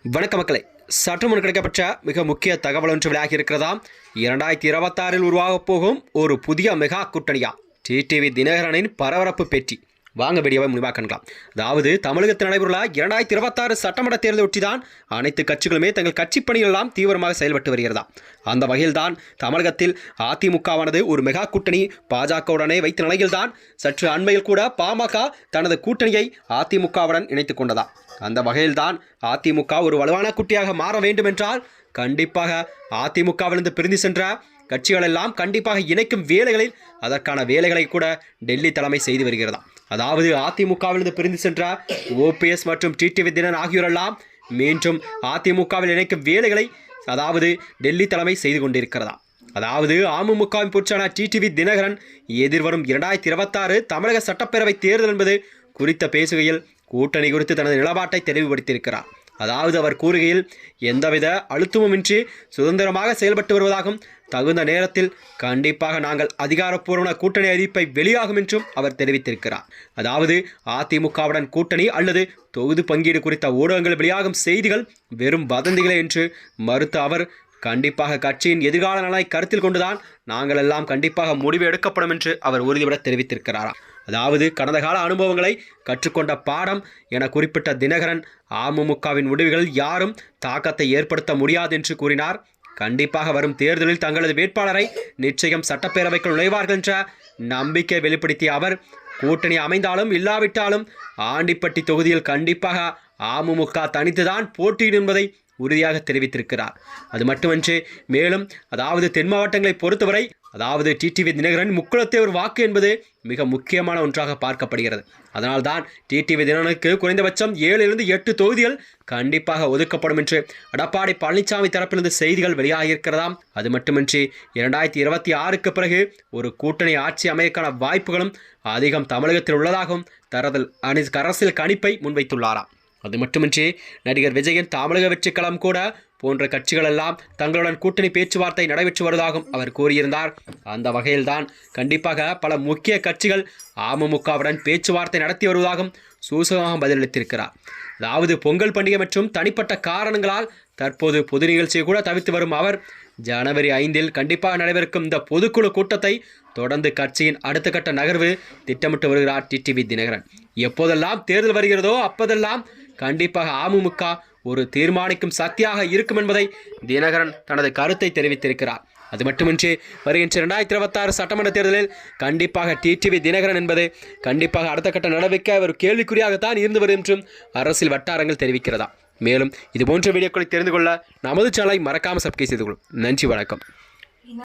வணக்க மக்களே, சற்று முன் கிடைக்கப்பட்ட மிக முக்கிய தகவல் ஒன்று விளையாகி இருக்கிறதாம். 2026 உருவாகப் போகும் ஒரு புதிய மெகா கூட்டணியா டிடிவி தினகரனின் பரபரப்பு பேட்டி. வாங்க வீடியோவை முடிவாக காணலாம். அதாவது தமிழகத்தில் நடைபெறுள்ள 2026 சட்டமன்ற தேர்தலை ஒட்டிதான் அனைத்து கட்சிகளுமே தங்கள் கட்சி பணிகளெல்லாம் தீவிரமாக செயல்பட்டு வருகிறதா. அந்த வகையில்தான் தமிழகத்தில் அதிமுகவானது ஒரு மெகா கூட்டணி பாஜகவுடனே வைத்த நிலையில்தான் சற்று அண்மையில் கூட பாமக தனது கூட்டணியை அதிமுகவுடன் இணைத்துக் கொண்டதா. அந்த வகையில்தான் அதிமுக ஒரு வலுவான குட்டியாக மாற வேண்டும் என்றால் கண்டிப்பாக அதிமுகவிலிருந்து பிரிந்து சென்ற கட்சிகள் எல்லாம் கண்டிப்பாக இணைக்கும் வேலைகளில் அதற்கான வேலைகளை கூட டெல்லி தலைமை செய்து வருகிறதா. அதாவது அதிமுகவிலிருந்து பிரிந்து சென்ற ஓபிஎஸ் மற்றும் டிடிவி தினகரன் ஆகியோரெல்லாம் மீண்டும் அதிமுகவில் இணைக்கும் வேலைகளை அதாவது டெல்லி தலைமை செய்து கொண்டிருக்கிறதா. அதாவது அமமுகவின் புற்றான டிடிவி தினகரன் எதிர்வரும் 2026 தமிழக சட்டப்பேரவை தேர்தல் என்பது குறித்த பேசுகையில் கூட்டணி குறித்து தனது நிலப்பாட்டை தெளிவுபடுத்தியிருக்கிறார். அதாவது அவர் கூறுகையில் எந்தவித அழுத்தமுமின்றி சுதந்திரமாக செயல்பட்டு வருவதாகவும் தகுந்த நேரத்தில் கண்டிப்பாக நாங்கள் அதிகாரப்பூர்வ கூட்டணி அறிவிப்பை வெளியாகும் என்றும் அவர் தெரிவித்திருக்கிறார். அதாவது அதிமுகவுடன் கூட்டணி அல்லது தொகுதி பங்கீடு குறித்த ஊடகங்கள் வெளியாகும் செய்திகள் வெறும் வதந்திகளே என்று மறுத்த அவர் கண்டிப்பாக கட்சியின் எதிர்கால நலனை கருத்தில் கொண்டுதான் நாங்கள் எல்லாம் கண்டிப்பாக முடிவு எடுக்கப்படும் என்று அவர் உறுதிபட தெரிவித்திருக்கிறாராம். அதாவது கடந்த கால அனுபவங்களை கற்றுக்கொண்ட பாடம் என குறிப்பிட்ட தினகரன் அமமுகவின் முடிவுகளில் யாரும் தாக்கத்தை ஏற்படுத்த முடியாது என்று கூறினார். கண்டிப்பாக வரும் தேர்தலில் தங்களது வேட்பாளரை நிச்சயம் சட்டப்பேரவைக்குள் நுழைவார்கள் என்ற நம்பிக்கை வெளிப்படுத்திய அவர் கூட்டணி அமைந்தாலும் இல்லாவிட்டாலும் ஆண்டிப்பட்டி தொகுதியில் கண்டிப்பாக அமமுக தனித்துதான் போட்டியிடும் என்பதை உறுதியாக தெரிவித்திருக்கிறார். அது மட்டுமன்றி மேலும் அதாவது தென் மாவட்டங்களை பொறுத்தவரை அதாவது டிடிவி தினகரன் முக்குளத்தேவர் வாக்கு என்பது மிக முக்கியமான ஒன்றாக பார்க்கப்படுகிறது. அதனால்தான் டிடிவி தினகரனுக்கு குறைந்தபட்சம் 7-8 தொகுதிகள் கண்டிப்பாக ஒதுக்கப்படும் என்று எடப்பாடி பழனிசாமி தரப்பிலிருந்து செய்திகள் வெளியாகியிருக்கிறதாம். அது மட்டுமின்றி 2026க்கு பிறகு ஒரு கூட்டணி ஆட்சி அமையக்கான வாய்ப்புகளும் அதிகம் தமிழகத்தில் உள்ளதாகவும் அரசியல் கணிப்பை முன்வைத்துள்ளாராம். அது மட்டுமின்றி நடிகர் விஜயின் தமிழக வெற்றிக்களம் கூட போன்ற கட்சிகள் எல்லாம் தங்களுடன் கூட்டணி பேச்சுவார்த்தை நடைபெற்று வருவதாகவும் அவர் கூறியிருந்தார். அந்த வகையில்தான் கண்டிப்பாக பல முக்கிய கட்சிகள் அமமுகவுடன் பேச்சுவார்த்தை நடத்தி வருவதாகவும் சூசகமாக பதிலளித்திருக்கிறார். அதாவது பொங்கல் பண்டிகை மற்றும் தனிப்பட்ட காரணங்களால் தற்போது பொது நிகழ்ச்சியை கூட தவிர்த்து வரும் அவர் ஜனவரி 5 கண்டிப்பாக நடைபெறும் இந்த பொதுக்குழு கூட்டத்தை தொடர்ந்து கட்சியின் அடுத்த கட்ட நகர்வு திட்டமிட்டு வருகிறார் டிடிவி தினகரன். எப்போதெல்லாம் தேர்தல் வருகிறதோ அப்போதெல்லாம் கண்டிப்பாக அமமுக ஒரு தீர்மானிக்கும் சக்தியாக இருக்கும் என்பதை தினகரன் தனது கருத்தை தெரிவித்திருக்கிறார். அது மட்டுமின்றி வருகின்ற 2026 சட்டமன்ற தேர்தலில் கண்டிப்பாக டிடிவி தினகரன் என்பது கண்டிப்பாக அடுத்த கட்ட நடவடிக்கை ஒரு கேள்விக்குறியாகத்தான் இருந்து வரும் என்றும் அரசியல் வட்டாரங்கள் தெரிவிக்கிறதா. மேலும் இதுபோன்ற வீடியோக்களை தெரிந்து கொள்ள நமது சேனலை மறக்காமல் சப்ஸ்கிரைப் செய்து கொள்ளும். நன்றி, வணக்கம்.